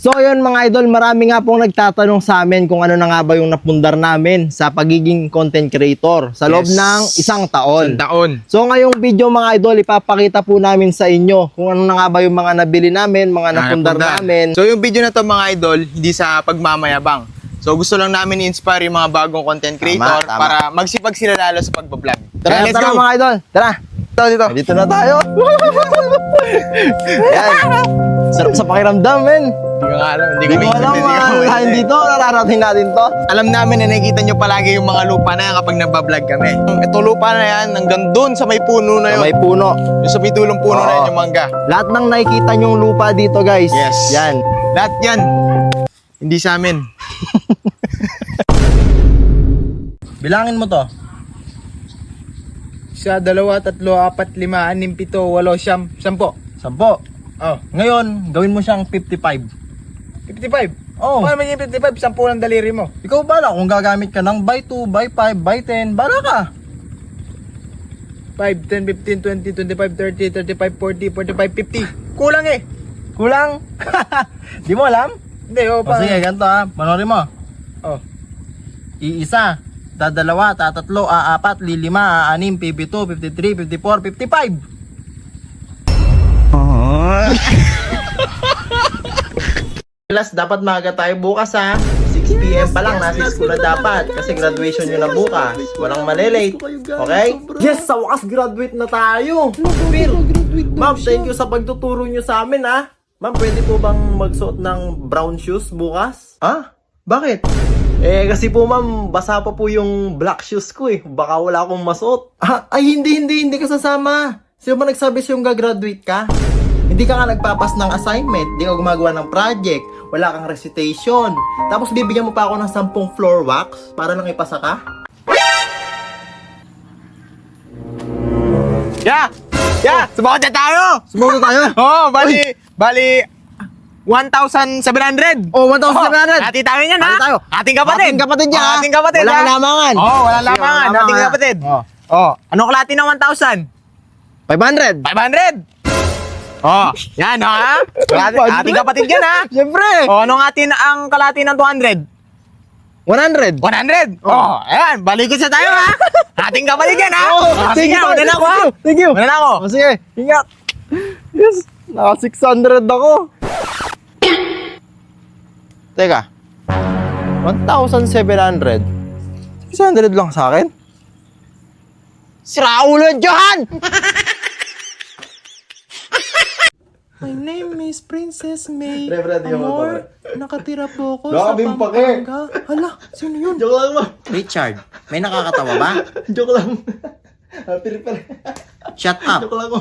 So yun mga idol, marami nga pong nagtatanong sa amin kung ano na nga ba yung napundar namin sa pagiging content creator sa loob ng isang taon. So ngayong video mga idol, ipapakita po namin sa inyo kung ano na nga ba yung mga nabili namin, mga napundar namin. So yung video na to mga idol, hindi sa pagmamayabang. So gusto lang namin i-inspire yung mga bagong content creator Tama. para magsipag sila lalo sa pagbablog. Tara, Let's tara go! mga idol, tara! Dito. Dito na tayo! Yan! Sarap sa pakiramdam, men! Hindi ko nga alam. Hindi mo alam mga dito, nararating natin to. Alam namin na nakikita nyo palagi yung mga lupa na yan kapag nagbablog kami. Ito lupa na yan, hanggang dun sa may puno na yun. May puno. Yung sa may tulong puno na yun, yung mangga. Lahat ng nakikita nyong lupa dito, guys. Yes. Yan. Lahat yan. Hindi sa amin. Bilangin mo to. 1, 2, 3, 4, 5, 6, 7, 8, 9, 10. 10. 10. Oh. Ngayon, gawin mo siyang 55. 55? Oh. Paano maging 55? 10 ng daliri mo. Ikaw bala kung gagamit ka ng by 2, by 5, by 10, bala ka. 5, 10, 15, 20, 25, 30, 35, 40, 45, 50. Kulang eh. Kulang. Di mo alam? Hindi, O sige, ganito ha. Panorin mo. Oh. Iisa, dadalawa, tatatlo, aapat, lilima, aanim, 52, 53, 54, 55. Plus, dapat maaga tayo bukas ha. 6 PM pa lang, nasa school na dapat. Kasi graduation nyo na bukas. Walang malilate. Okay? Yes, sa wakas graduate na tayo. Pero, ma'am, thank you sa pagtuturo nyo sa amin ha. Ma'am, pwede po bang magsuot ng brown shoes bukas? Ha? Bakit? Kasi po ma'am, basa pa po yung black shoes ko eh. Baka wala akong masuot. Ay, hindi ka sasama. Sino ba nagsabi sa'yo gagraduate ka? Hindi ka nga nagpapas ng assignment, hindi ka gumagawa ng project, wala kang recitation. Tapos bibigyan mo pa ako ng 10 floor wax para lang ipasa ka? Yeah! Sumakot na tayo! Sumuko tayo? Oh, bali 1,700. Oh, 1,700! Hati tayo yan, ha? Hati tayo. Ating kapatid. Ating kapatid yan, ha? Ating kapatid, Walang ha? lamangan. Oh, walang lamangan. Walang Ating lamangan. kapatid. Oh. Oh, anong kalahati ng 1,000? 500! 500. Oh, yan, ha? Ating kapatid yan, ha? Siyempre! Oh, anong ang kalahati ng 200? 100! 100. Oh, ayan, balikot sa tayo, ha? Ating kapatid yan, ha? Oh, Sige, thank you, una na ako, ha? thank you. Una na ako. Oh, sige, ingat! Yes! Naka 600 ako! Teka, 1,700? 600 lang sa akin? Sira ulo yan, Johan! My name is Princess May. Pre, di mo Amor, nakatira po ako Baka sa bimpake. Pampanga. Hala, sino yun? Joke lang, ma. Richard, may nakakatawa ba? Joke lang. Pire. Shut up. Joke lang, ma.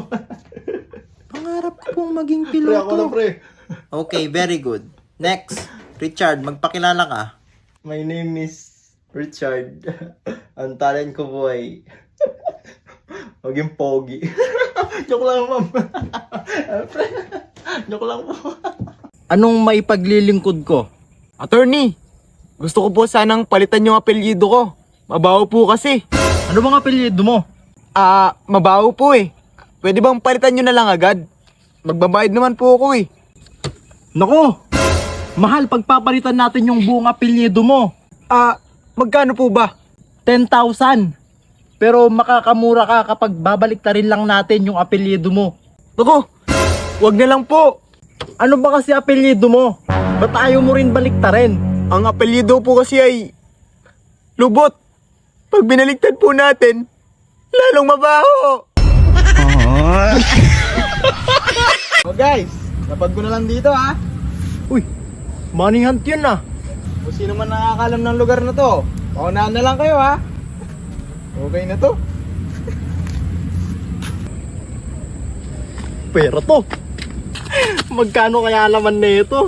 Pangarap ko pong maging Pre, ako na, piloto. pre. Okay, very good. Next, Richard, magpakilala ka. My name is Richard. Ang talent ko po ay maging pogi. Joke lang, ma'am. Pre, joke lang po. Anong maipaglilingkod ko? Attorney, gusto ko po sanang palitan yung apelyido ko. Mabaho po kasi. Ano bang apelyido mo? Mabaho po eh. Pwede bang palitan nyo na lang agad? Magbabayad naman po ako eh. Nako! Mahal, pagpapalitan natin yung buong apelyido mo. Magkano po ba? 10,000. Pero makakamura ka kapag babalik ta rin lang natin yung apelyido mo. Naku, wag na lang po. Ano ba kasi apelyido mo? Ba't ayaw mo rin baliktarin? Ang apelyido po kasi ay Lubot. Pag binaliktad po natin, lalong mabaho. Oh guys, napag ko na lang dito ha. Uy, money hunt yun ah. Kung sino man nakakalam ng lugar na to, paunahan na lang kayo ha. Okay na to. Pero to, magkano kaya naman nito?